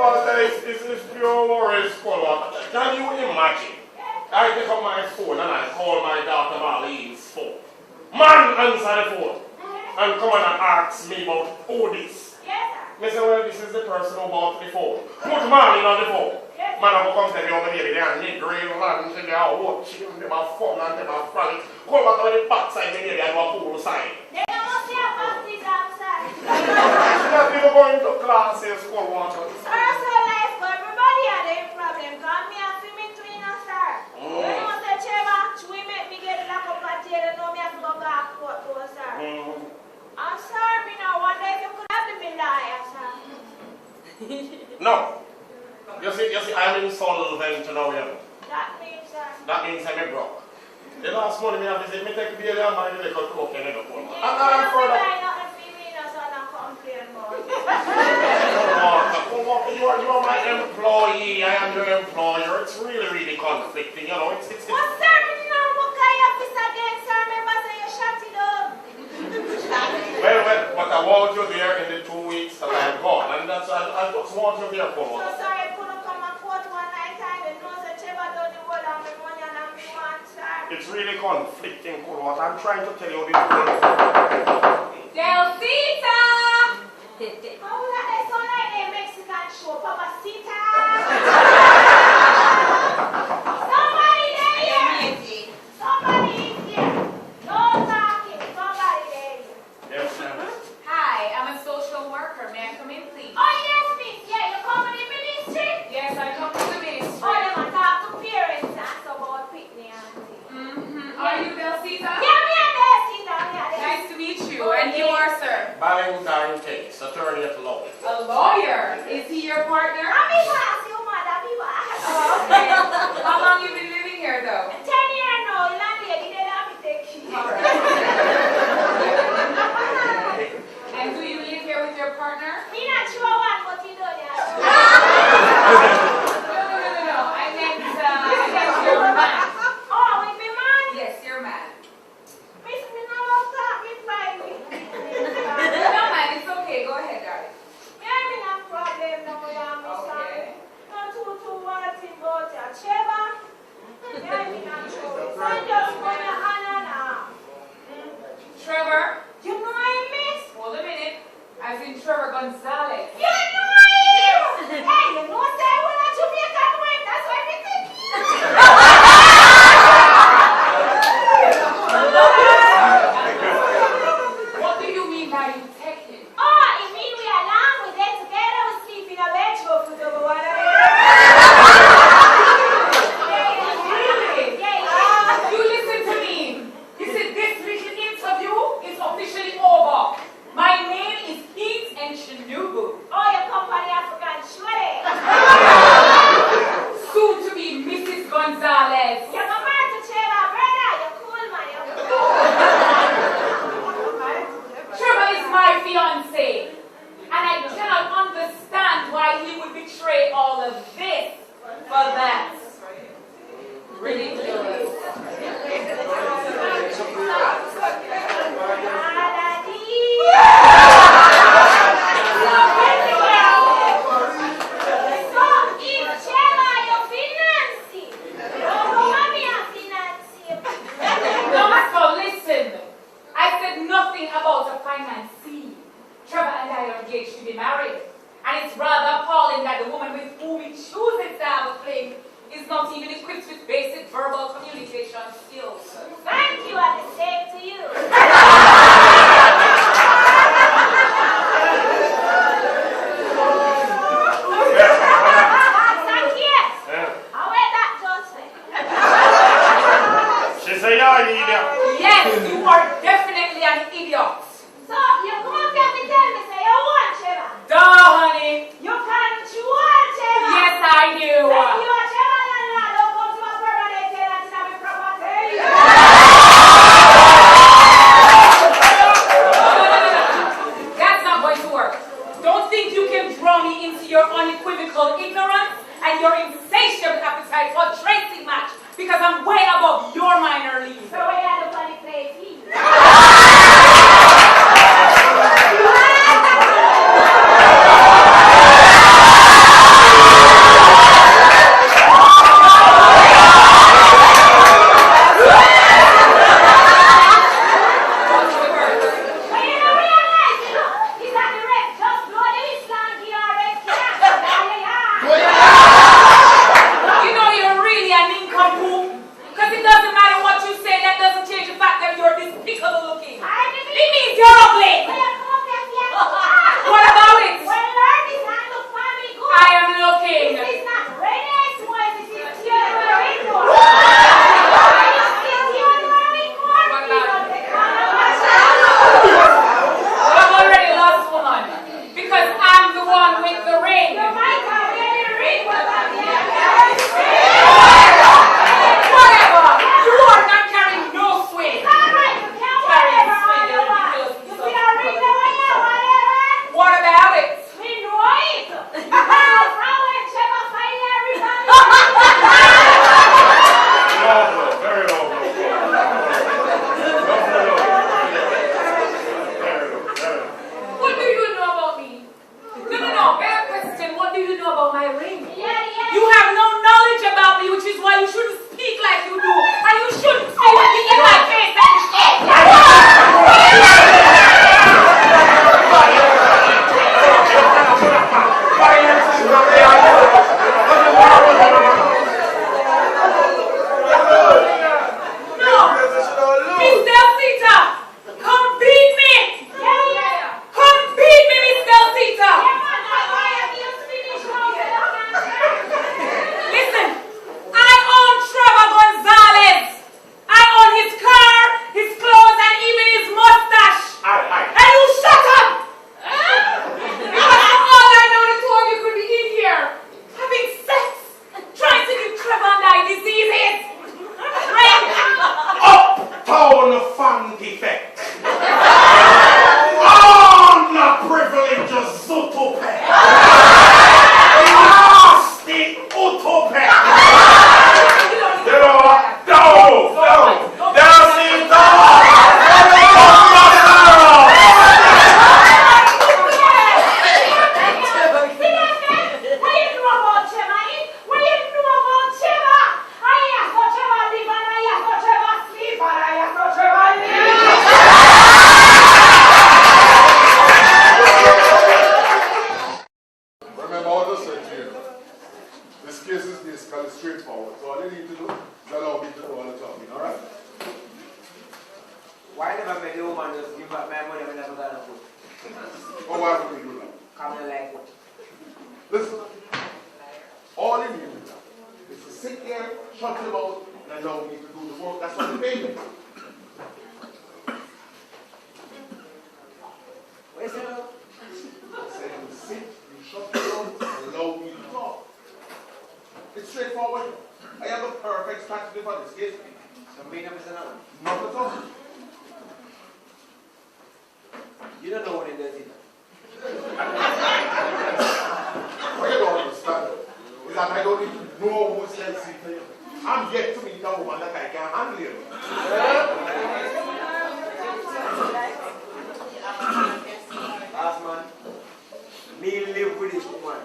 water is pure worries, cold water. Can you imagine? I take up my phone and I call my daughter Marlene's phone. Man answer the phone and come and ask me about all this. Yes, I say, well, this is the person who bought the phone. Put Marlene on the phone. Yes. Man, I will come tell me over here, they are niggering land, they are watching, they are fun and they are frank. Call back on the backside, they are pool side. They don't want to see a party outside. That people going to classes, cold water. Also, life, but everybody had a problem. Call me and see me twin and sir. You know, say, Cheva, we make me get locked up at jail and know me have to go back court to us, sir. I'm sorry, me now, one day you could have been liar, sir. No. You see, I'm insolvent now, you know. That means, sir. That means I'm broke. The last money me have visit, me take bail and buy the little coke and the phone. Yeah, And I'm further. You are my employee, I am your employer. It's really conflicting, you know. It's What's sir, me now, what kind of this again, sir? Remember, say you shut it up. Well, but I want you there in the 2 weeks that I am gone. And that's, I just want you there for So sorry, I couldn't come and court one night time and know that Cheva done the whole of me money and I'm the one, sir. It's really conflicting, what I'm trying to tell you this thing. Delcita! How will that sound like a Mexican show, Papacita? Somebody there! Somebody is here. No talking. Somebody there. Yes, ma'am. Hi, I'm a social worker. May I come in, please? Oh, yes, miss. Yeah, you come to the ministry? Yes, I come to the ministry. Oh, you want to talk to parents and ask about picnic, auntie. Are you Delcita? Yeah, me and Delcita. Nice to meet you. And you are, sir? Valentine Case, attorney at law. A lawyer. Is he your partner? I'm in class, you mother, be back. Oh, okay. How long you been living here, though? 10 years now, landlady, they let me take you. All right. And do you live here with your partner? Me not sure one, but you don't No. I meant your man. Oh, with me man? Yes, your man. Miss, me not want to talk me private. No, man, it's okay. Go ahead, darling. Yeah, me not problem now, yeah, me son. Okay. Not too worried about your Cheva. Yeah, me not sure. So just put your hand on her. Trevor? You know him, miss? Hold a minute. As in Trevor Gonzalez. You know him! Hey, you know say when a Jamaican win, that's why me take you. What do you mean by you take him? Oh, it mean we are long, we get together, we sleep in a bedroom for the water. You listen to me. You see, this little interview is officially over. My name is Heat and Chinubu. Oh, you come for the African shorty. Soon to be Mrs. Gonzalez. You come back to Cheva, brother. You're cool, man. You're cool. Trevor is my fiancé. And I cannot understand why he would betray all of this for that. Ridiculous. About a financee. Trevor and I are engaged to be married. And it's rather appalling that the woman with whom he chooses to have a fling is not even equipped with basic verbal communication skills. Thank you, and the same to you. Thank you. How is that, Joseph? She say, yeah, idiot. Yes, you are definitely an idiot. So, you come up here and tell me, say, you want Cheva? Duh, honey. You can't want Cheva? Yes, I do. When you are Cheva, don't come to my permanent tenant and have a property. why would we do that? Come here like what? Listen, all you need is to sit here, shut your mouth, and allow me to do the work. That's what they pay me. Where's it? I said you sit, you shut your mouth, and allow me to talk. It's straightforward. I have a perfect strategy for this case. Some being up is another. Not at all. You don't know what it does either. What you don't understand is that I don't need to know who sells it to you. I'm yet to meet a woman that I can handle it. Last man, me live with this woman.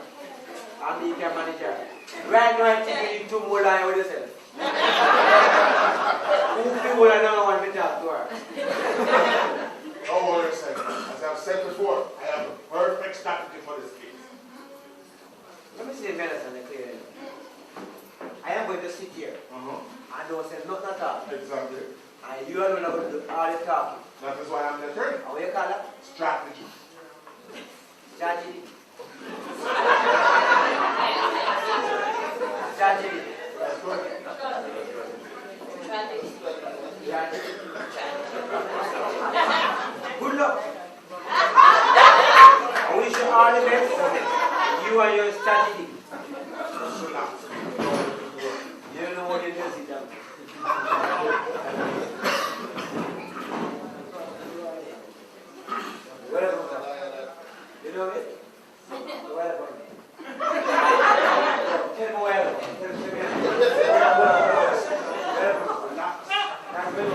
I'm the care manager. Right now, I think you need 2 more lines with yourself. Who people I don't want to talk to her? Don't worry yourself. As I've said before, I have the perfect strategy for this case. Let me say medicine clearly. I am going to sit here. I don't say nothing at all. Exactly. And you are not going to do all the talking. That is why I'm the attorney. How you call that? Strategy. Strategy. Strategy. That's good. Strategy. Good luck. I wish you all the best. You and your strategy. Relax. You don't know what it is, it does. Welcome. You know it? Welcome. Tell me welcome. Tell me welcome. Relax. That's good.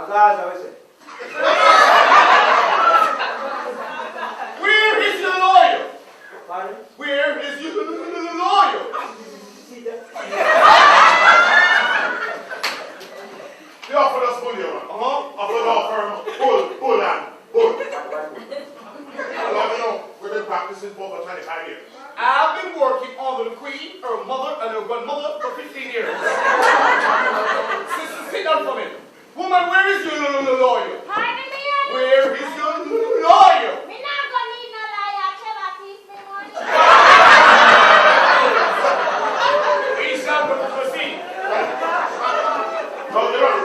Gaza, what is it? Where is your lawyer? Pardon? Where is your lawyer? See that? They offered us money, man. After the offer, pull and pull. We've been practicing for over 25 years. I've been working under the queen, her mother, and her grandmother for 15 years. Sister, sit down for me. Woman, where is your lawyer? Pardon me, Where is your lawyer? me not gonna need no lawyer. Trevor, teach me money. We shall proceed. No, you're right.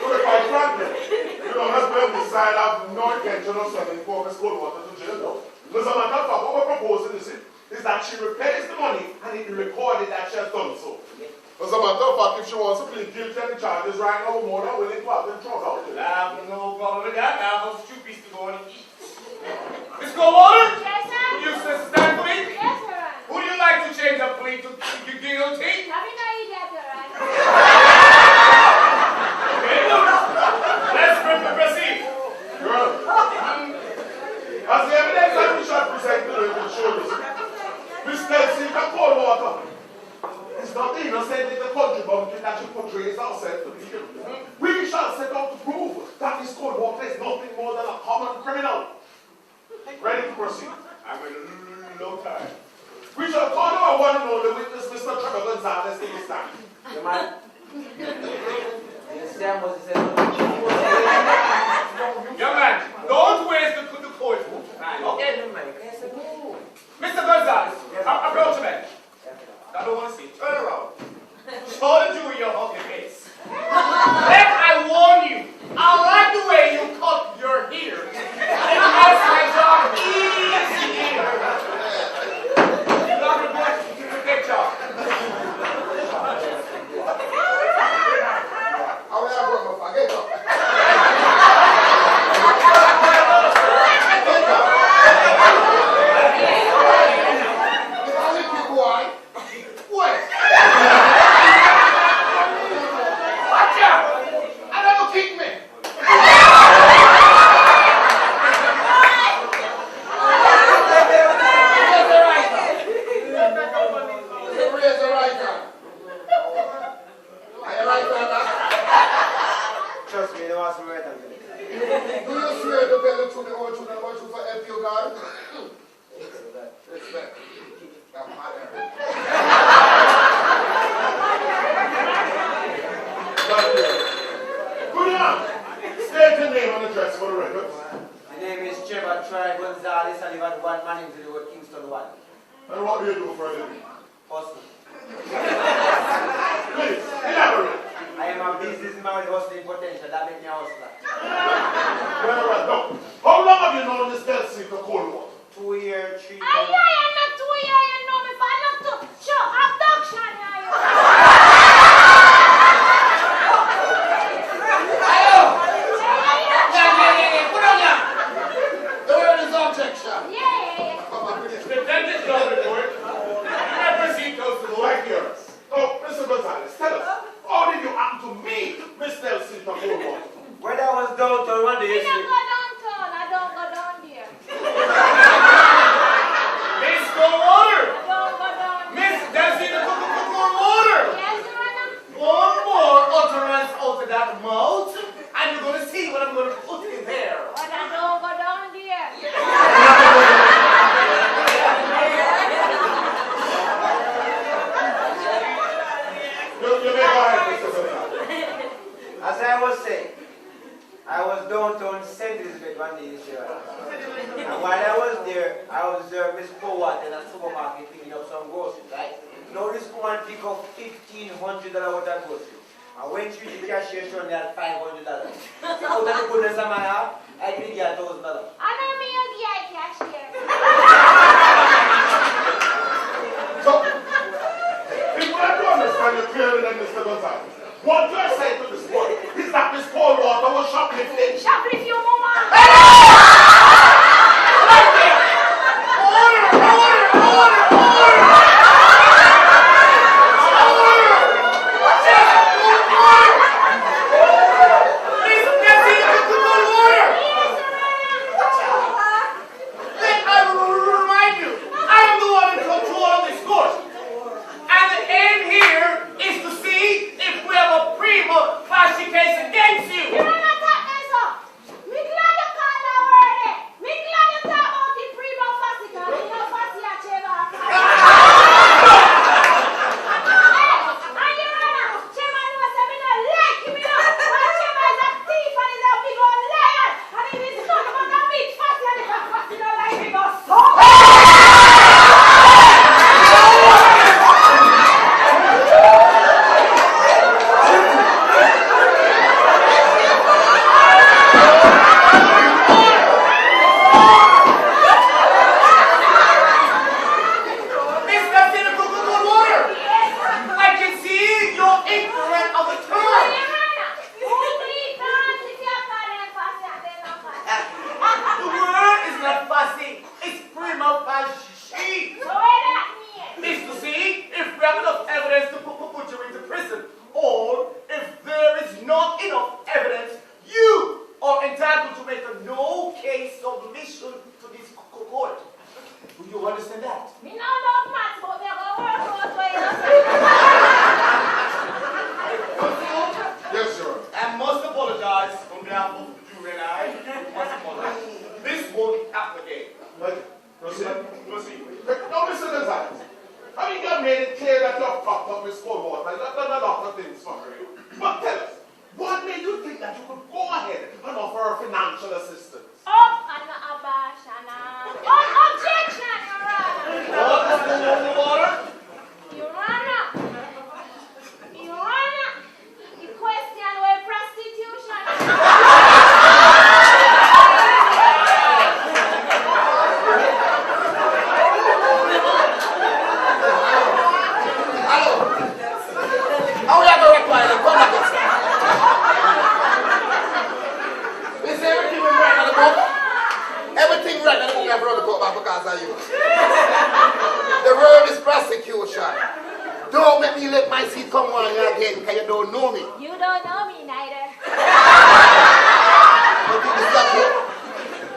We're quite frankly. You know, let's be on the side of no intention of sending poor Miss Coldwater to jail, no. As a matter of fact, what we're proposing is that she repays the money and it recorded that she has done so. As a matter of fact, if she wants to plead guilty to the charges right now, we're more than willing to have them thrown out. I have no problem with that. I have those 2 pieces to go and eat. Miss Coldwater? Yes, sir. Will you stand for me? Yes, sir. Who do you like to change a plea to guilty? Have you no idiot, Your Honor? Okay, let's proceed. Girl. As the evidence that we shall present today will show this. Miss Kelsey, the Coldwater is not the innocent in the country bumpkin that she portrays herself to be. We shall set out to prove that this Coldwater is nothing more than a common criminal. Ready to proceed? I'm in no time. We shall call our one and only witness, Mr. Trevor Gonzalez, to the stand. The man. Sam was said. Young man, don't waste the court. Okay? Mr. Gonzalez, approach me. I don't want to see. Turn around. Show the jury your ugly face. Then I warn you, I like the way you cut your hair. It makes my job easier. You love report to the picture. How will I work my get up? And what do you do for a living? Hustling. Please, elaborate. I am a businessman with hustling potential. That makes me a hustler. Well, no. How long have you known this Kelsey for Coldwater? 2 years, 3 I not 2 years, you know me, but not to show abduction, you. Put on ya. There is objection. Yeah. The defendant's no report. You may proceed close to the white hearers. Oh, Mr. Gonzalez, tell us, how did you happen to meet Miss Kelsey for Coldwater? When I was downtown one day, We don't go downtown, I don't go down there. Miss Coldwater! I don't go down there. Miss Kelsey the Coldwater! Yes, Your Honor. One more utterance out of that mouth, and you're going to see what I'm going to put in there. But I don't go down there. You may go ahead, Mr. Gonzalez. as I was saying, I was downtown St. Elizabeth one day this year. And while I was there, I observed Miss Powat in a supermarket picking up some groceries, right? Now this woman picked up $1,500 worth of groceries. And when she reached the cashier, she only had $500. Out of the goodness of my heart, I didn't get $1,000. I know me, you get cashier. So, people have to understand you clearly than Mr. Gonzalez. What you're saying to this boy is that Miss Coldwater was shoplifting. Shoplift your mama. Right there! Order! Order! Order! Order! Order! Just order! that you have popped up Miss Coldwater. You have done a lot of things for her. But tell us, what made you think that you could go ahead and offer her financial assistance? Objection, Your Honor. Your Honor. Your Honor. The question was prostitution. How we are going to require them? Come back. Is everything right on the book? Everything right on the book you have brought the court back because of you. The word is prosecution. Don't make me let my seat come on again because you don't know me. You don't know me neither.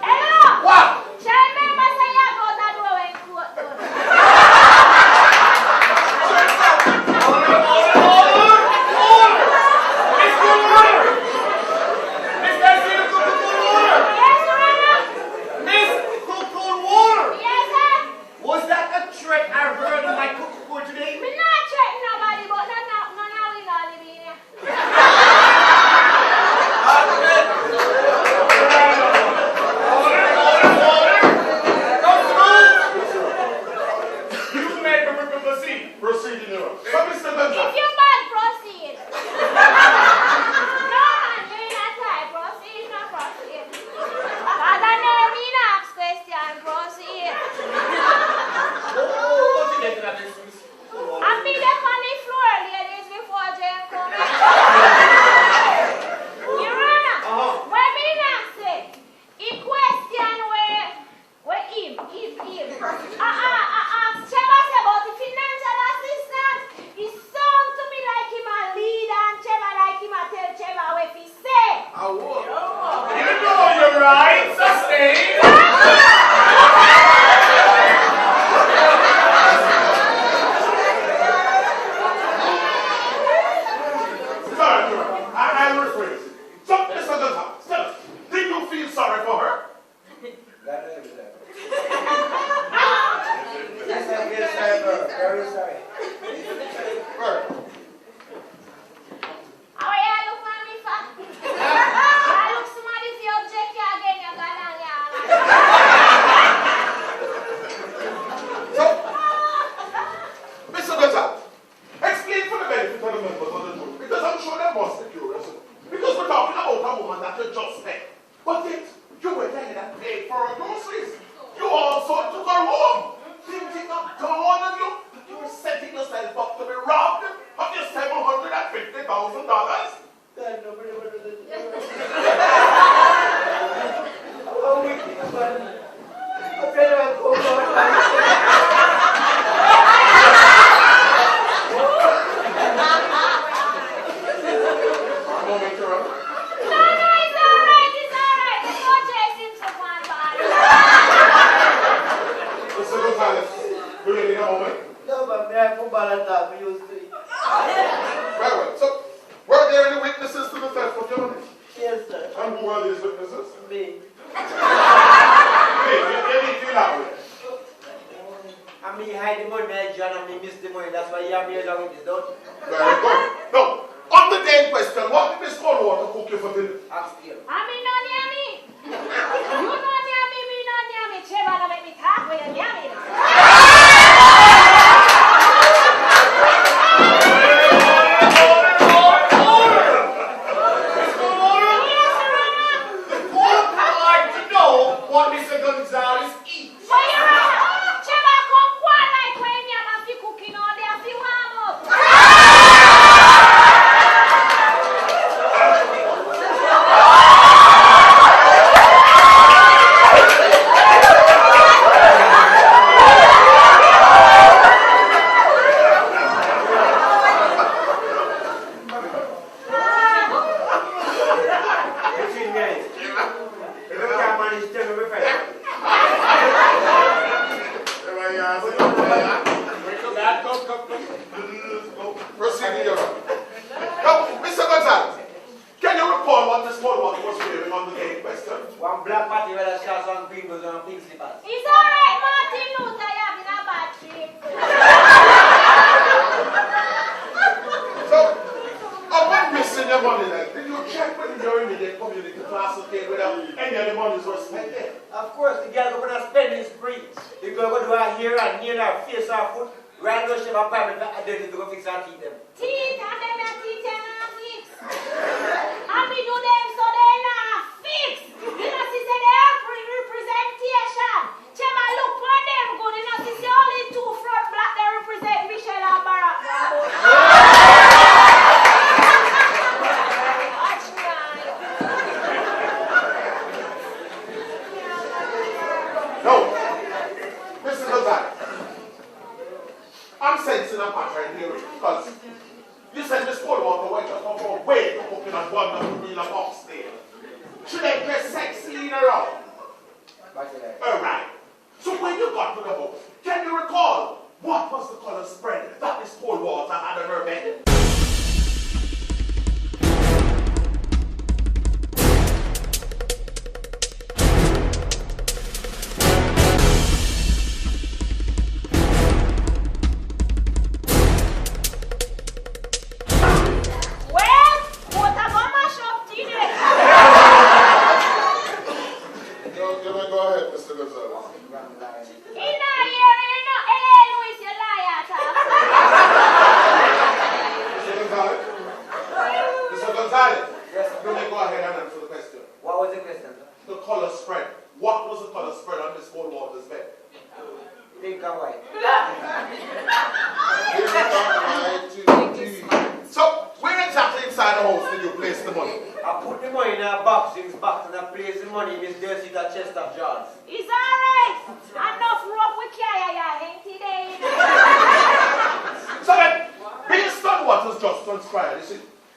Hello. What? Shall I remember say you go that way when court done? Was that a threat I heard in my cook today? Me not threaten nobody, but none of we not live in here. You made me proceed. Proceed, you know. So, Mr. Benjamin. If you bad, proceed. No man, you in a tie. Proceed, no proceed. Father name me ask question, proceed. I be there on the floor, ladies, before Jane come. Your Honor, when me not say, he question where him. Chema say about the financial assistance. He sound to me like him a leader and Chema like him a tell Chema what he say. You know you're right, sustain. I'll rephrase it. So, Mr. Gonzalez, tell us, did you feel sorry for her? Yes, I feel sorry for her. Very sorry. Right. How you look for me for? I look somebody if you object you again, you got on your So, Mr. Gonzalez, explain for the benefit of the members of the jury, because I'm sure they must be curious. Because we're talking about a woman that you just met. But yet, you went ahead and paid for her groceries. You also took her home. Thinking of dawn on you, that you were setting yourself up to be robbed of your $750,000. God, nobody would have done How wicked, man. I'm trying to go It's alright. There's no chasing someone, Mr. Gonzalez, do you need a moment? No, but me have football and talk. We used to it. Well. So, were there any witnesses to the theft of your money? Yes, sir. And who are these witnesses? Me. Hey, you need to elaborate. I mean, hide the money, I John, and me miss the money. That's why you have me along with this, don't you? Very good. Now, on the day in question, what did Miss Coldwater cook you for dinner? Ask you. I mean, not near me. You not near me, me not near me. Trevor, don't make me talk when you're near me. What Mr. Gonzalez eats. But you're right. Trevor, come quite like when you're not cooking all day, if you warm up. near her face or foot. Right now she have a private identity to go fix her teeth them. Teeth and them your teeth and not fix. And me do them so they not fix. You know, she said they have representation. Chema look for them good. You know, she say only two front black they represent Michelle and Barack. Watch me eye. No. Mr. Gonzalez. I'm sensing a pattern here because you said Miss Coldwater went just come from way to cooking and one of the meal box there. Should they dress sexy in around? Alright. So when you got to the book, can you recall what was the color spread that Miss Coldwater had on her bed?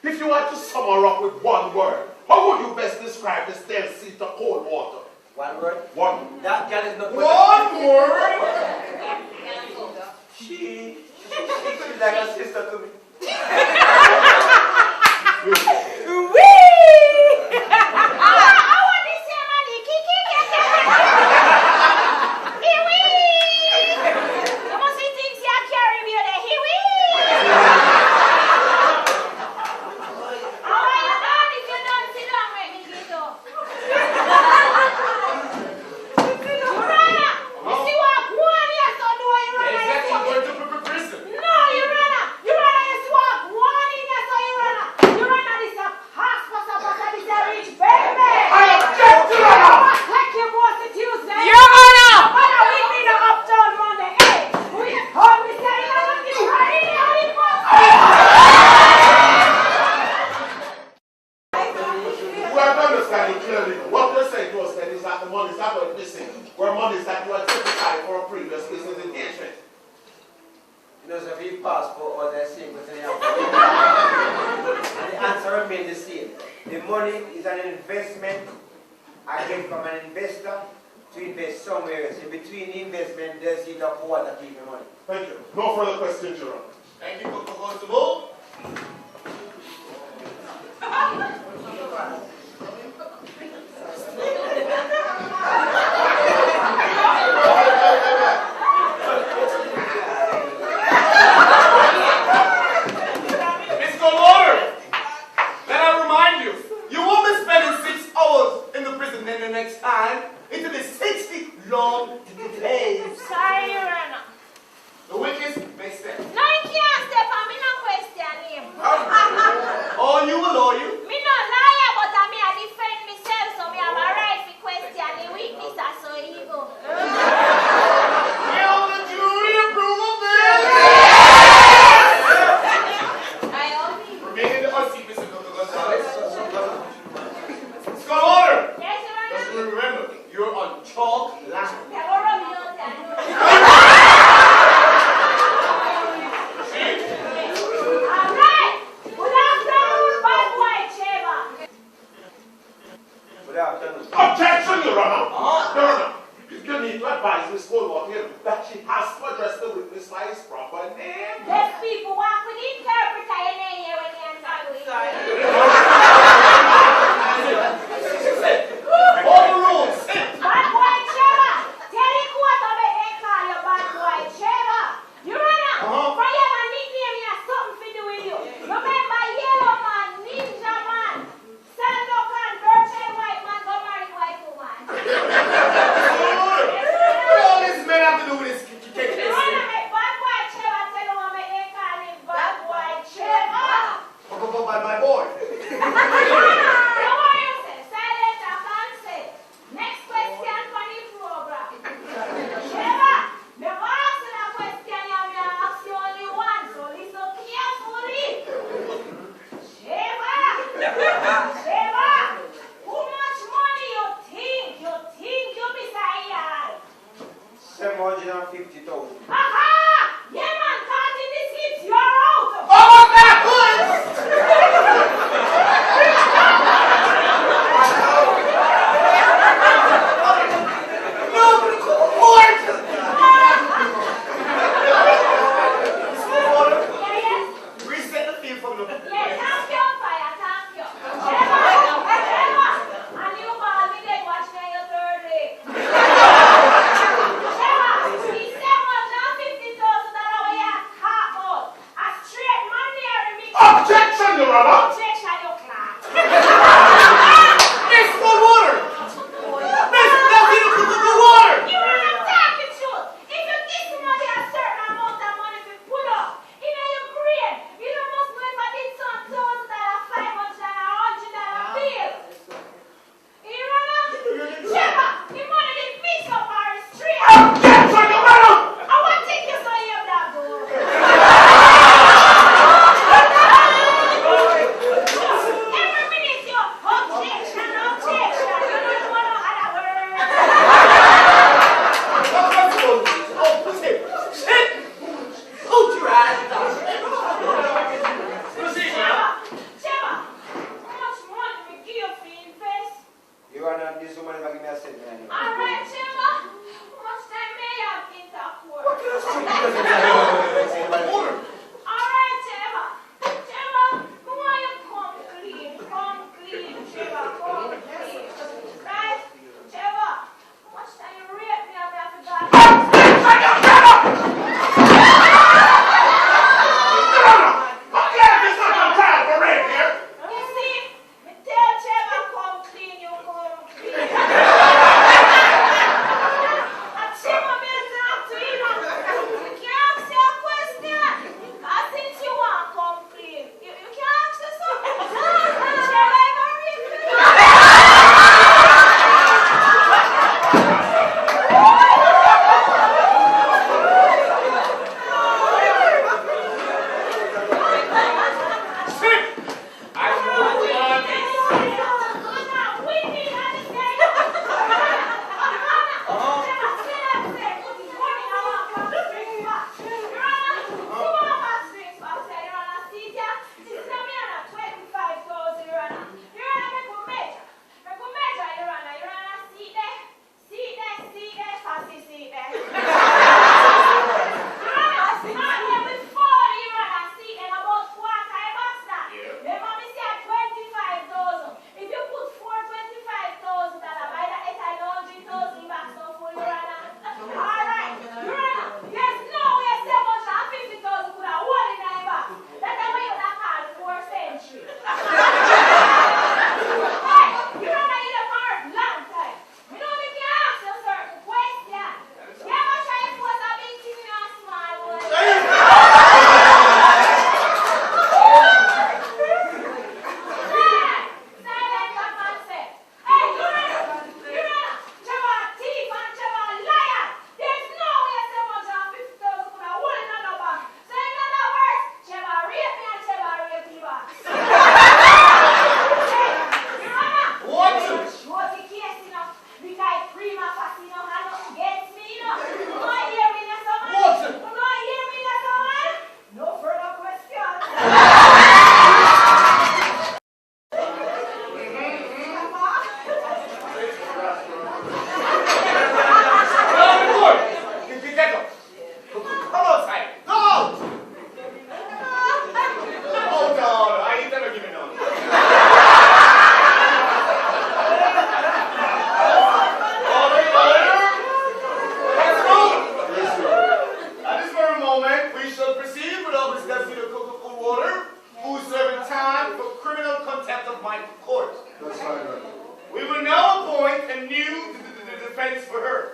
If you had to sum her up with one word, how would you best describe the stale seat of cold water? One word? One. That girl is not one word? She's like a sister to me. Thank you. No further questions, Your Honor. Thank you, Constable. Miss Coldwater, let I remind you, you won't be spending 6 hours in the prison then the next time. It will be 60 long days. Sorry, Your Honor. The witness may step. No, you can't step on me, no question. How much money you think? You think you be saying? 750,000. Aha! Yeah, man, caught in this hit, you're out. Oh, that was! No, court! Reset the field from the... Yeah, thank you, fire, thank you. Shema, and you call me dead watch me on your third leg. Shema, he said $150,000 away at Hartford. A straight man there in me. Objection, Your Honor! Objection, you class. Miss Cold Water! Miss, now get up the water! You are not talking truth. If you give somebody a certain amount of money to put up in your brain, you don't must know if I did some $1,000, $500, $100 bill. You know? Shema, the money did mix up our street. Objection, Your Honor! I want to take you so you have that door. Every minute you objection, objection. You don't want to have a word. Oh, shit! Hold your eyes down. Proceed, now. Shema, how much money we give you for invest? Your Honor, this woman never give me a cent, man. All right, Shema, how much time may I have intercourse? Order. All right, Shema. Shema, who want you come clean, Shema, come clean. Right? Shema, how much time you rape me, I'm going to Your Honor! I'm glad this is not time for rape here. You see, me tell Shema come clean, you come clean. And Shema may talk to you now. You can't ask you a question. Because since you want come clean, you can't ask you something. Shema ever rape you? I know we are If you put $425,000 by the head, I don't drink those in back so full, Your Honor. All right, Your Honor. Yes, no, yes, 750,000 could have won in my back. That's the way you have called 4th century. Hey, Your Honor, you have heard long time. You know if you ask a certain question, you ever try to put a big thing in a small one? Silent like man said. Hey, Your Honor, Trevor a thief and Trevor a liar. There's no way 750,000 could have won in a number. So in other words, Trevor raped me and Trevor raped me back. Hey, Your Honor. What? Show the case, you know. Because prima facie, you know, had nothing against me, you know. You don't hear me, you know, What? You don't hear me, you know, no further questions. Get up. Come outside. Go out. Oh, no, I ain't never giving up. Let's go. At this very moment, we shall proceed with our discussing the Coca-Cola water, who is serving time for criminal contempt of my court. We will now appoint a new defense for her.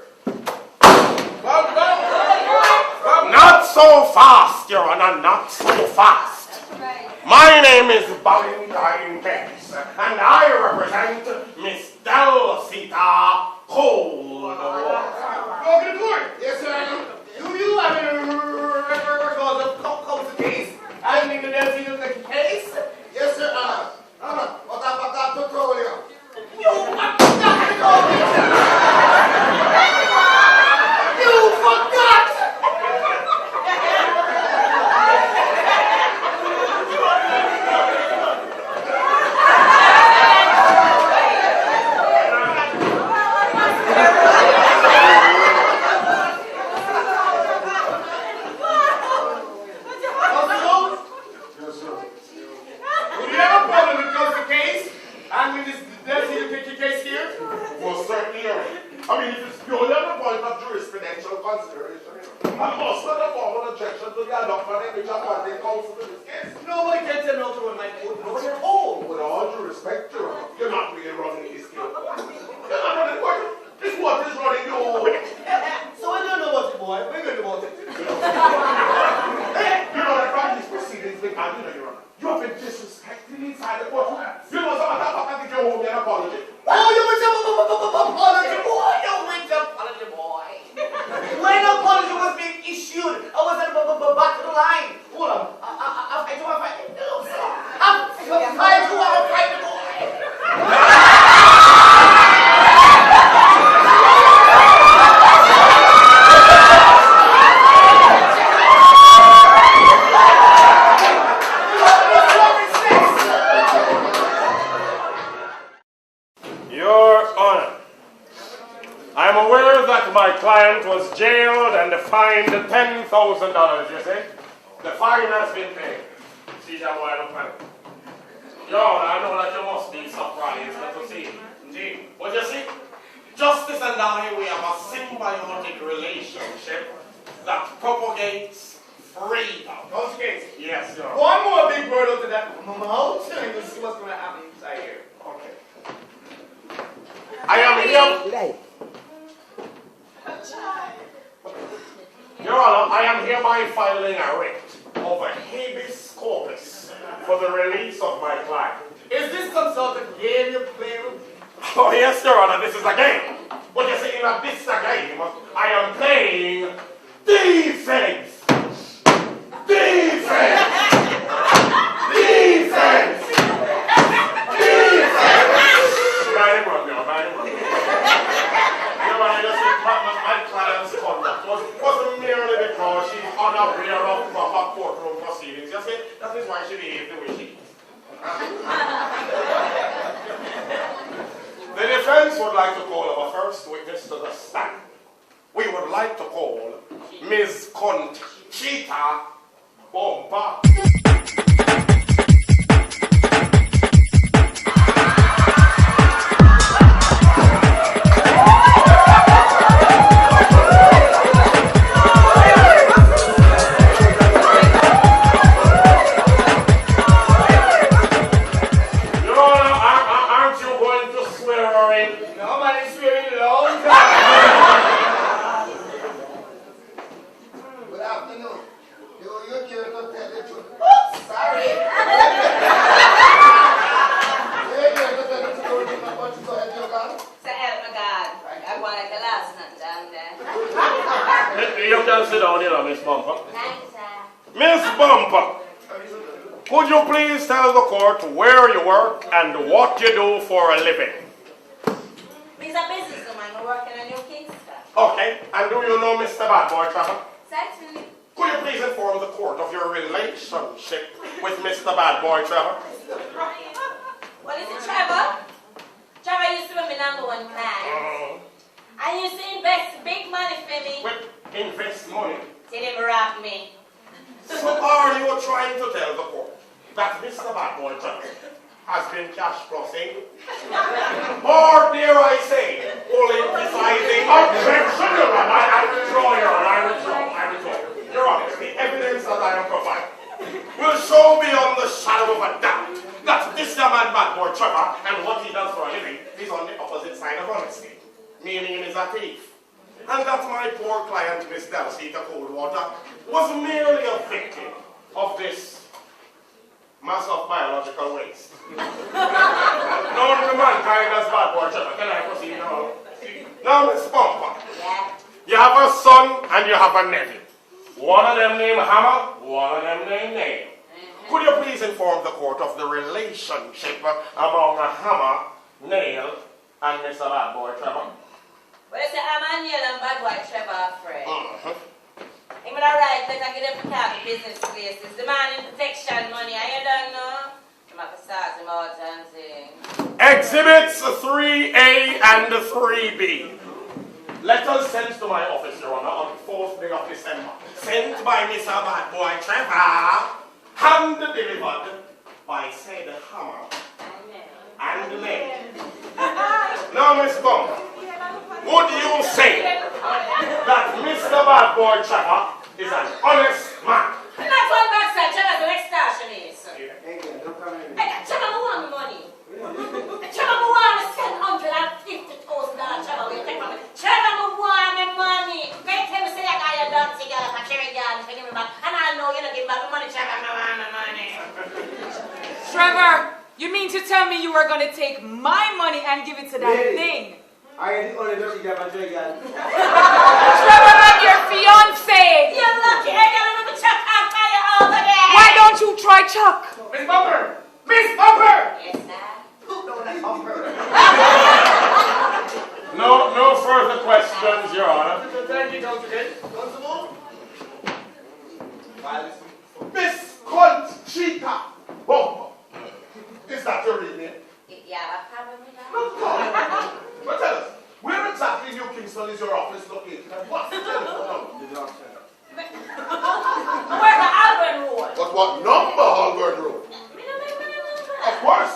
Not so fast, Your Honor, not so fast. My name is Valentine Banks, and I represent Miss Dulcita Coldwater. Go to the court. Yes, sir. Do you have any records of Coke's case? I didn't even know if you the case. Yes, sir. What about fined $10,000, you see? The fine has been paid. See that wide open. Your Honor, I know that you must be surprised to see. See, what you see? Justice and I, we have a symbiotic relationship that propagates freedom. Okay. Yes, Your Honor. One more big word up to that mouth, and you'll see what's going to happen inside here. Okay. I am here. Your Honor, I am hereby filing a writ of a habeas corpus for the release of my client. Is this some sort of game you're playing with? Oh yes, Your Honor, this is a game. But you see, in this game, I am playing defense. Defense. Defense. My client's conduct wasn't merely because she's unaware of proper courtroom proceedings. You see, that is why she behaved the way she did. The defense would like to call our first witness to the stand. We would like to call Ms. Conchita Bomba. You can sit down here, Miss Bumper. Thanks, sir. Miss Bumper, could you please tell the court where you work and what you do for a living? He's a businessman. I work in a New Kingston. Okay, and do you know Mr. Bad Boy Trevor? Certainly. Could you please inform the court of your relationship with Mr. Bad Boy Trevor? Well, is it Trevor? Trevor used to be my number one client. I used to invest big money for me. With invest money. Till him robbed me. So are you trying to tell the court that Mr. Bad Boy Trevor has been cash flossing? Or dare I say, politicizing? Objection, Your Honor. I withdraw, Your Honor. I withdraw. Your Honor, the evidence that I am providing will show beyond the shadow of a doubt that Mr. Bad Boy Trevor and what he does for a living is on the opposite side of honesty, meaning he is a thief. And that my poor client, Miss Delcita Coldwater, was merely a victim of this mass of biological waste. Known to mankind as Bad Boy Trevor. Can I proceed now? Now, Miss Bumper, Yeah. you have a son and you have a nephew. One of them named Hammer, one of them named Nail. Could you please inform the court of the relationship among Hammer, Nail, and Mr. Bad Boy Trevor? Well, you say I'm a Neil and Bad Boy Trevor are friends. I'm gonna write that I get them to have business places. The man in protection money, I don't know. I'm going to start him out and sing. Exhibits 3A and 3B. Letters sent to my office, Your Honor, on the 4th day of December. Sent by Mr. Bad Boy Trevor. Hand delivered by said Hammer and Nail. Now, Miss Bumper, would you say that Mr. Bad Boy Trevor is an honest man? That's what God said. Trevor's an extortionist. Hey, Trevor, who want money? Trevor, who want $750,000? Trevor, will you take from me? Trevor, who want me money? Can you tell me, say, I got your dirty girl, a cherry girl, and give me back, and I know you're not giving back the money, Trevor, I want my money. Trevor, you mean to tell me you are going to take my money and give it to that thing? I am the only dirty girl, and cherry girl. Trevor, I'm your fiance. You're lucky. I got another Chuck on fire over there. Why don't you try Chuck? Miss Bumper! Miss Bumper! Yes, sir. No further questions, Your Honor. Thank you, Constable. Miss Conchita Bomba. Is that your real name? Yeah, I probably No, God. But tell us, where exactly in New Kingston is your office located? And what's the telephone number?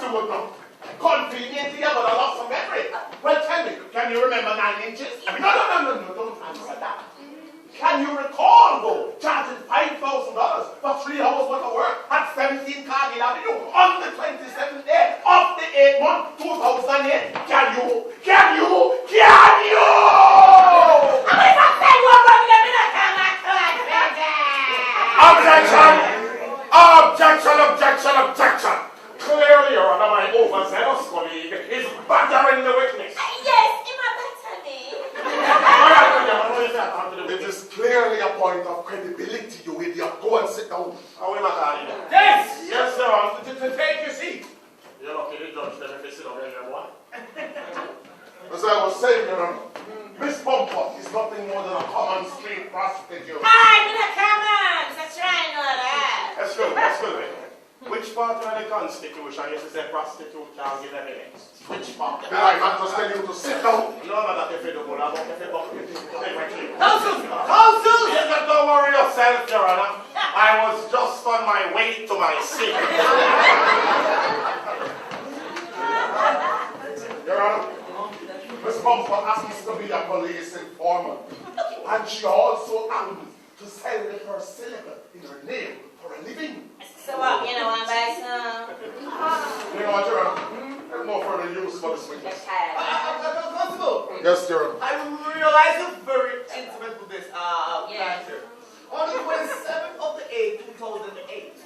you would know. Convenient here, but I lost some memory. Well, tell me, can you remember 9 inches? I mean, no, don't answer that. Can you recall, though, charging $5,000 for 3 hours worth of work at 17 Cargill Avenue on the 27th day of the 8th month, 2008? Can you? Objection! Clearly, Your Honor, my overzealous colleague is battering the witness. Yes, in my better me. It is clearly a point of credibility, you idiot. Go and sit down. Yes, Your Honor. To take your seat. You're lucky to judge them if they sit over here, boy. As I was saying, Your Honor, Miss Bumper is nothing more than a common street prostitute. Hi, Mina Cameron. That's right, no that. That's good. Which part of the Constitution used to say prostitute can't give evidence? Which part? Did I not just tell you to sit down? No, that if you don't want to Counsel! Yes, don't worry yourself, Your Honor. I was just on my way to my seat. Your Honor, Miss Bumper happens to be a police informant. And she also happens to sell her syllable in her name for a living. So what, you know, I'm by some. You know what, Your Honor? There's no further use for this witness. Constable! Yes, Your Honor. I realize you're very intimate with this Yes. matter. On the 27th of the 8th, 2008,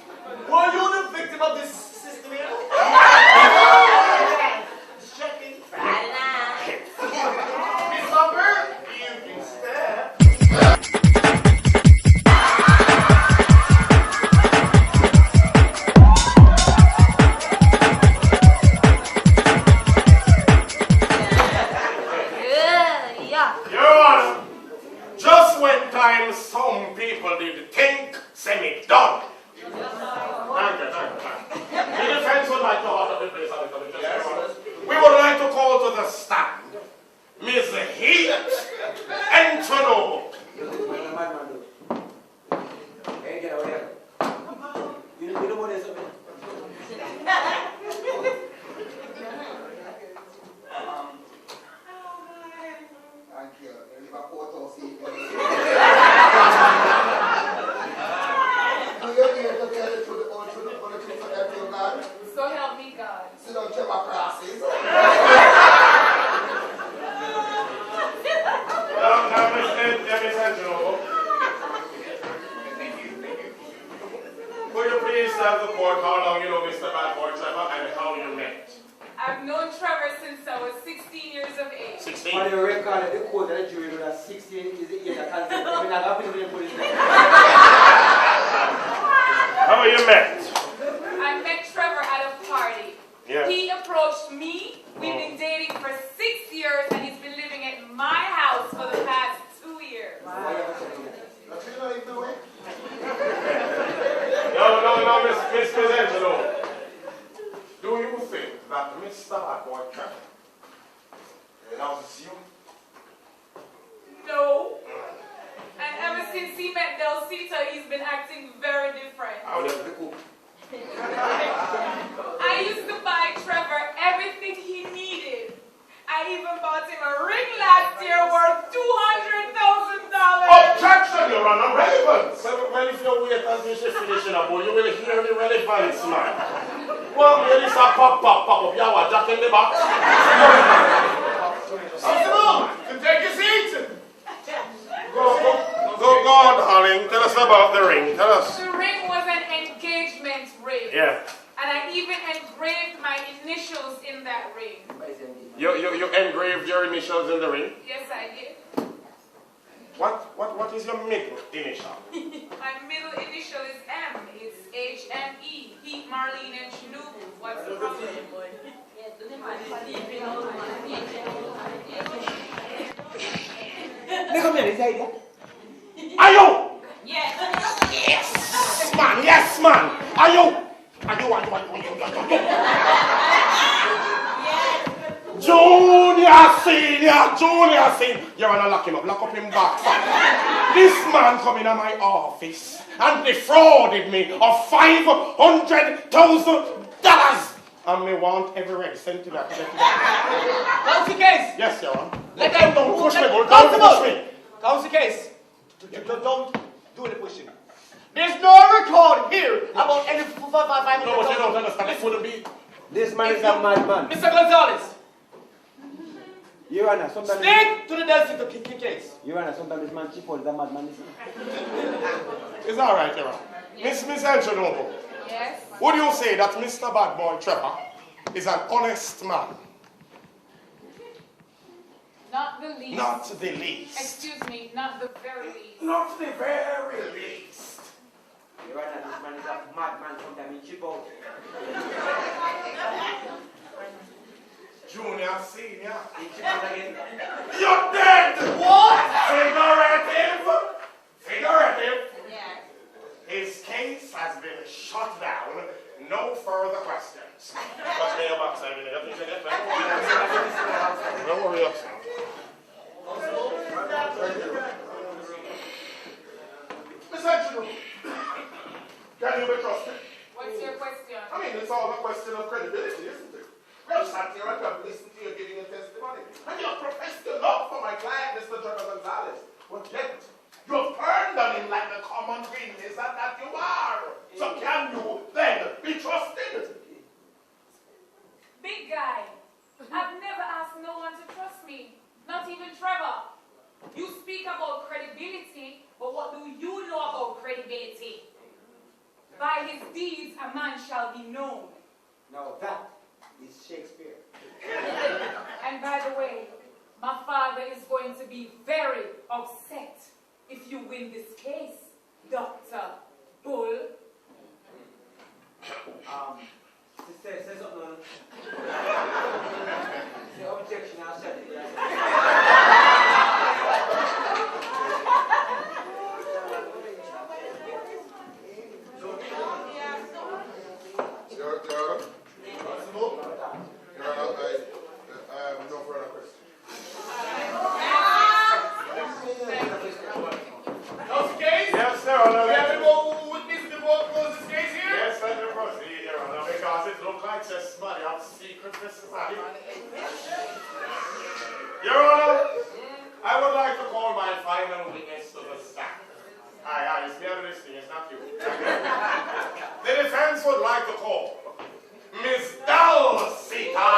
were you the victim of this system here? Just checking. Friday night. Miss Bumper, you can stare. Your Honor, just when time some people did think, semi done. Thank you. The defense would like to hold up the place of the Yes. We would like to call to the stand Miss Heat Antonovo. Hey, get over here. You know what is it? Thank you. You leave a photo seat. You here to tell the truth, the truth, for everything, God? So help me God. Sit down, check my classes. Now, Miss Antonovo. Would you please tell the court how long you know Mr. Bad Boy Trevor and how you met? I've known Trevor since I was 16 years of age. 16. On the record, the court that the jury know that 16 is the age of consent. I mean, I got people in police. How you met? I met Trevor at a party. Yeah. He approached me. We've been dating for 6 years and he's been living at my house for the past 2 years. That's you know, do it. No, Miss Angelo. Do you think that Mr. Bad Boy Trevor loves you? No. And ever since he met Delcita, he's been acting very different. How does the cook? I used to buy Trevor everything he needed. I even bought him a ring last year worth $200,000. Objection, Your Honor, relevance. Well, if you wait until she finishes up, you will hear the relevance, man. Well, here is a pop up. You are Jack in the box. Constable, you take your seat. Go on, darling. Tell us about the ring. Tell us. The ring was an engagement ring. Yeah. And I even engraved my initials in that ring. You engraved your initials in the ring? Yes, I did. What is your middle initial? My middle initial is M. It's HME. Heat, Marlene, and Shinobu. What's the problem? Make up this idea. Are you? Yes. Yes, man. Are you? Junior, senior. You're gonna lock him up him back. This man come in my office and defrauded me of $500,000. And me want every red cent to that. Council case. Yes, Your Honor. Let them Don't push me, bull. Council Don't push me. Council case. Don't do the pushing. There's no record here about any 500,000. No, but you don't understand. It wouldn't be. This man is a madman. Mr. Gonzalez, Your Honor, sometimes... stick to the Delphi case. Your Honor, sometimes this man Chipo is a madman. It's all right, Your Honor. Miss Antonovo, Yes? would you say that Mr. Bad Boy Trevor is an honest man? Not the least. Not the least. Excuse me, not the very least. Not the very least. Your Honor, this man is a madman. Sometimes he Chipo. Junior, senior. He Chipo again. You're dead! What? Figurative. Yes. His case has been shut down. No further questions. What's the box? I mean, I think you get back. Don't worry, up. Miss Angelo, can you be trusted? What's your question? I mean, it's all a question of credibility, isn't it? Well, sat here and I've listened to you giving a testimony. And you have professed your love for my client, Mr. Trevor Gonzalez. But yet, you have turned on him like the common witness that you are. So can you then be trusted? Big guy, I've never asked no one to trust me. Not even Trevor. You speak about credibility, but what do you know about credibility? By his deeds, a man shall be known. Now that is Shakespeare. And by the way, my father is going to be very upset if you win this case, Dr. Bull. Sister, say something. Say objection, I'll shut it. I have no further questions. Council case? Yes, sir. We have to go with this before we close this case here? Yes, let me proceed, Your Honor, because it looks like somebody has secret society. Your Honor, I would like to call my final witness to the stand. Aye, it's me out of this thing, it's not you. The defense would like to call Miss Dulcita.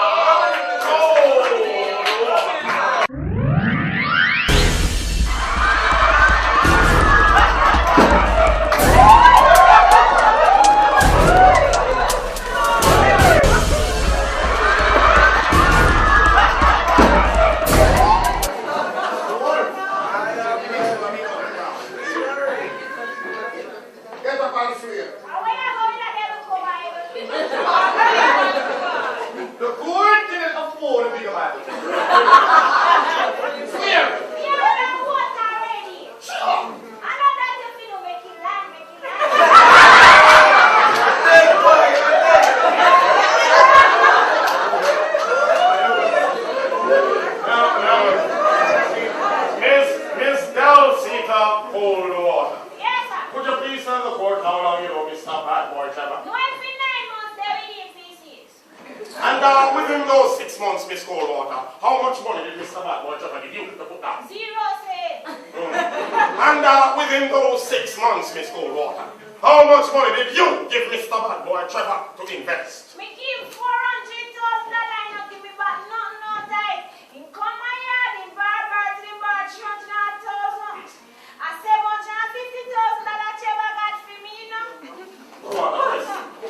Get up on the floor. The court didn't afford a bigger Bible. Swear. Miss Dulcita, hold the water. Yes, sir. Could you please tell the court how long you know Mr. Bad Boy Trevor? No, it's been 9 months there with APCs. And within those 6 months, Miss Coldwater, how much money did Mr. Bad Boy Trevor give you to put down? 0 cents. And within those 6 months, Miss Coldwater, how much money did you give Mr. Bad Boy Trevor to invest? Me give $400,000 and give me back nothing, no time. In come my yard, in bar to the bar, 300,000. And $750,000 Trevor got for me, you know.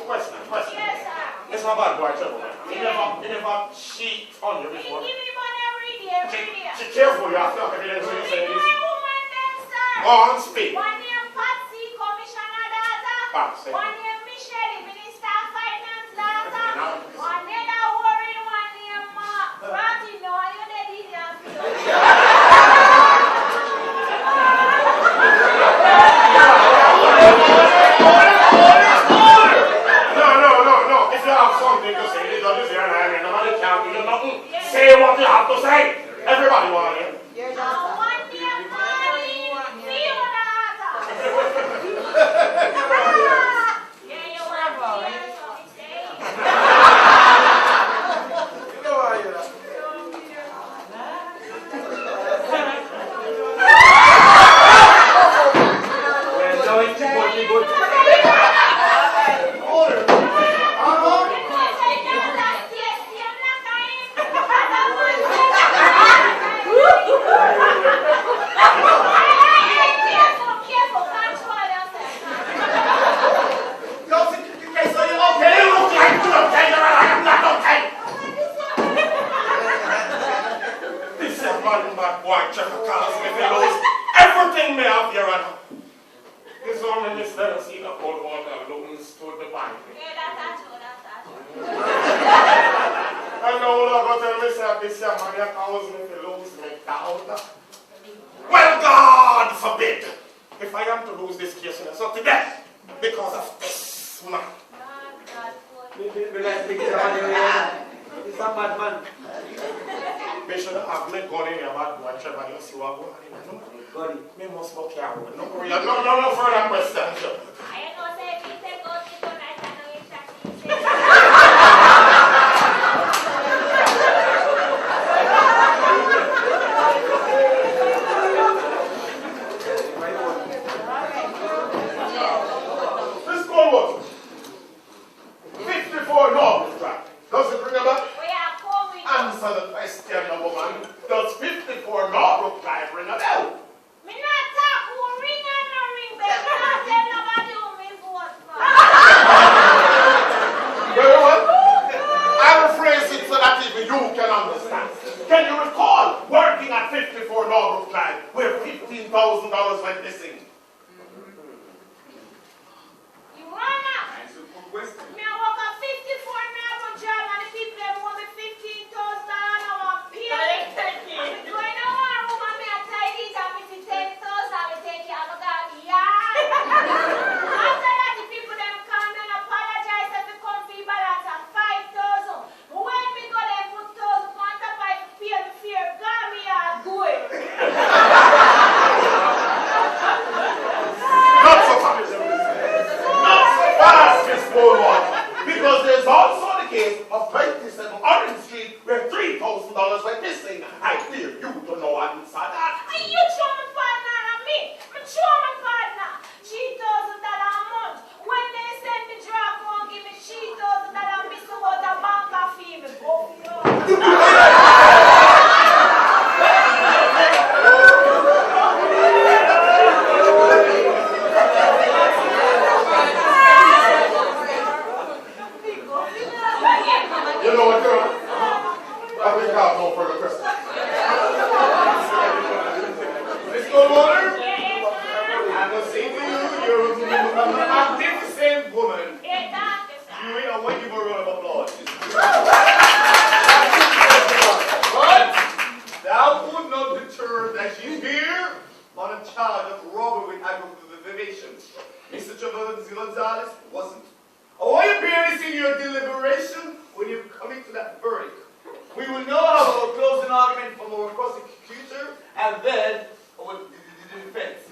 Question. Yes, sir. Mr. Bad Boy Trevor, he never cheat on you He before. give me money every day. She careful, you have to have evidence when you say He this. my woman then, sir. Go on, speak. One name Patsy, Commissioner daughter. Patsy. One name Michelle, Minister of Finance daughter. No. One name that worried, one name Ratty. No, you did it. No. If you have something to say, the judge is here and I mean, nobody can't do you nothing. Say what you have to say. Everybody wants you. One name Molly, Fiona daughter. Yeah, you want to hear something? that this young man here caused me to lose my doubt. Well, God forbid if I am to lose this case in so today because of this man. He's a bad man. They should have me gun in your bad boy, Trevor. You see what going on? Got Me must go careful. No further questions. I ain't gonna say if he said go to tonight, I know exactly what he This call what? 54 North Drive. Does it ring a bell? We are coming. Answer the question, number one. Does 54 North Drive ring a bell? Me not talk who ring and no ring, but me not tell nobody who me vote for. Very well. I will phrase it so that even you can understand. Can you recall working at 54 North Drive where $15,000 went missing? You wanna? Me I work at 54 North Drive and the people them want me $15,000 and I want pay me. Do I know one room and me a tidy it and me see 10,000 and me take it out of the yard. After that the people them come and apologize and me come fee balance at 5,000. But when me go there put 1,000 on top I pay me fear God me a do it. Not so fast. Not so fast, Miss Bullwater. Because there's also the case of 27 Orange Street where $3,000 went missing. I fear you to know what inside that. And you show my partner and me. Me show my partner. $3,000 a month. When they send me drop won't give me $3,000 miss about a bank fee. Me both You know what, girl? I think I have no further questions. Miss Goldwater, I must say to you, you're a magnificent woman. You ain't a one give a round of applause. But that would not deter that she's here on a charge of robbery with aggravation. Mr. Travis Gonzalez wasn't. I want you barely see your deliberation when you come into that verdict. We will now have our closing argument from our prosecutor and then our the defense.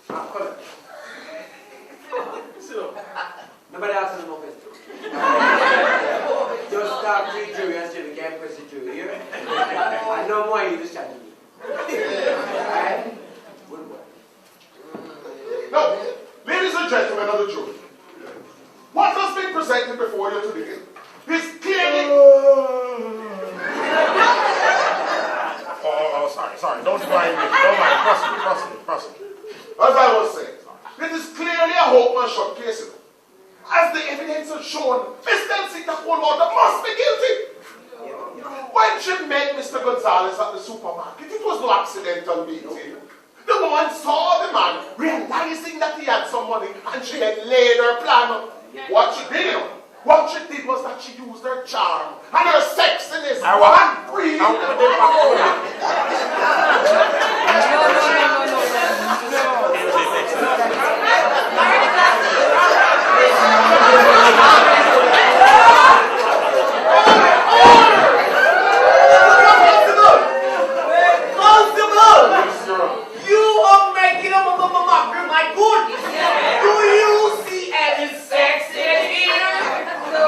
Come on. Sit down. Nobody asks no question. Just start free jury until we can press the jury, you hear? I know more you just chatting me. Alright? Good boy. Now, ladies and gentlemen of the jury, what has been presented before you today is clearly... sorry, don't mind me. Don't mind, proceed. As I was saying, it is clearly a hope and shot case. As the evidence has shown, Mr. Sita Coldwater must be guilty. When she met Mr. Gonzalez at the supermarket, it was no accidental meeting. The woman saw the man, realizing that he had some money, and she had laid her plan. What she did was that she used her charm and her sexiness and breathe. You are making a mockery, my good. Do you see any sex in here? So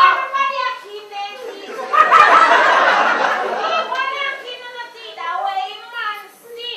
everybody a keep their teeth. Everybody a keep on the teeth that way man see.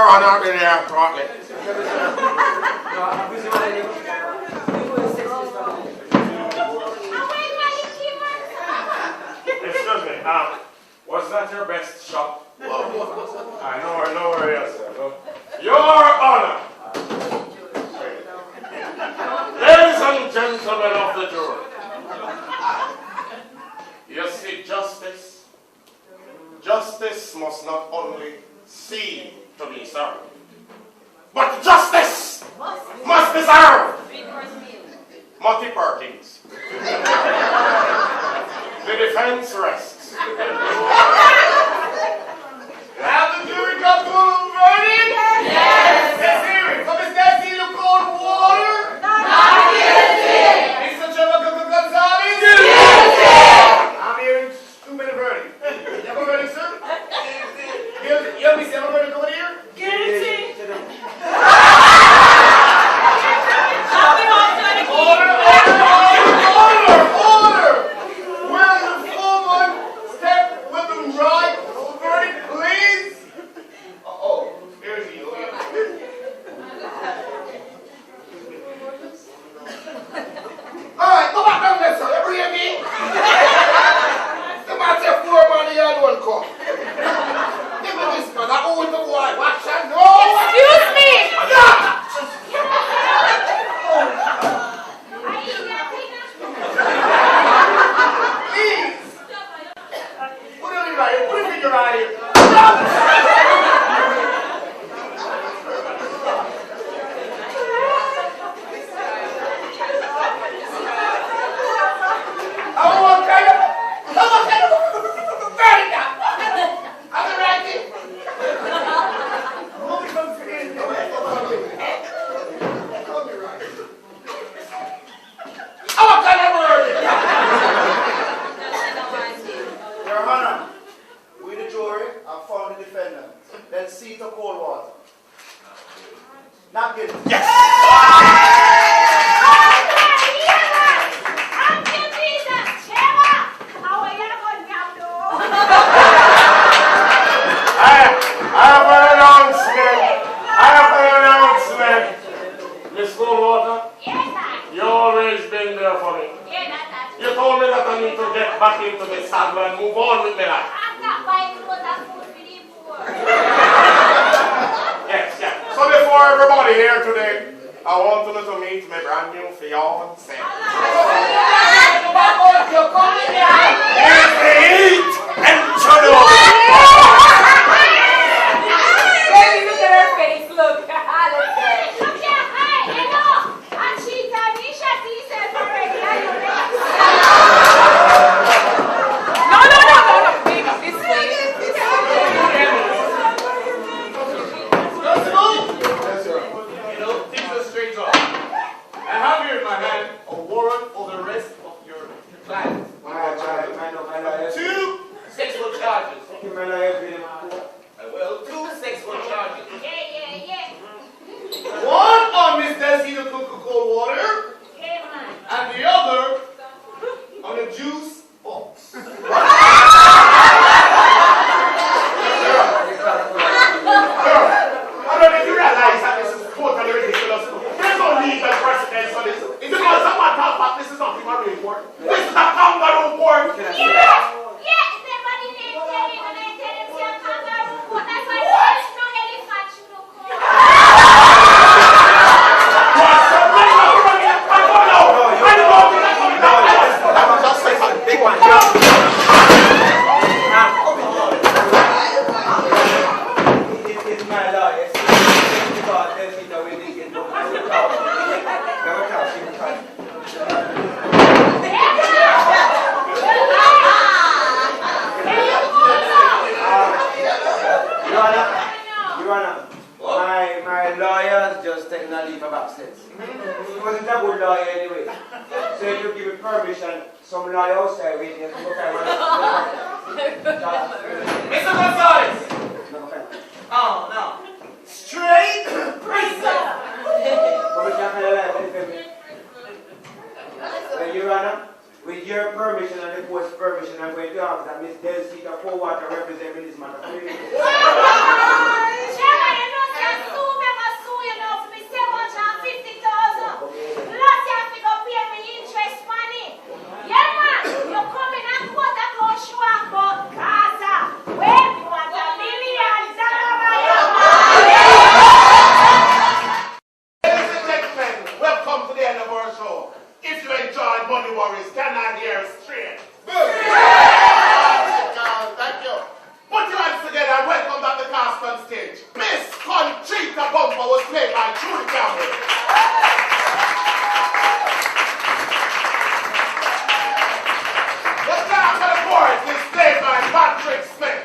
Honor, been here shortly. Excuse me, was that your best shot? I know where you are, sir. Your Honor! Ladies and gentlemen of the jury, you see, justice must not only seem to be served, but justice must be served. Monty Perkins. The defense rests. Have the jury come to a verdict? Yes! Let's hear it. From Miss Nancy to cold water? Not guilty! Mr. Trevor Gonzalez? Guilty! I'm hearing two minute verdict. You have a verdict, sir? Guilty. You have a verdict over here? Guilty! Order! Will the foreman step with the right verdict, please? Uh-oh. Here's he. Alright, go back down there, sir. You hear me? The man say 4 man here don't come. Give me this man. I own the boy. Watch and go. Excuse me! Please! Put it in right here. Put it in your right here. Your Honor, we the jury have found the defendant. Then see to cold water. Not guilty. Yes! I have an announcement. Miss Goldwater, you always been there for me. You told me that I need to get back into the saddle and move on with my life. Yes. So before everybody here today, I want you to meet my brand new fiancé. Heat and Baby, look at her face, look. No, baby, this way. Let's move. Things are straight off. I have here in my hand a warrant for the rest of your clients. Two sexual charges. Well, two sexual charges. One on Miss Desi to cook cold water, and the other on a juice box. I don't know if you realize that this is totally ridiculous. There's no legal precedence for this. It's because someone talk about this is not in my report. This is a kangaroo court. My lawyer's just taking a leave of absence. He wasn't a good lawyer anyway. So if you give me permission, some lawyer outside waiting to look at Mr. Gonzalez! Oh, no. Straight prison! Your Honor, with your permission and the court's permission, I'm going to ask that Miss Delcita Coldwater represent me in this matter. This day by Patrick Smith.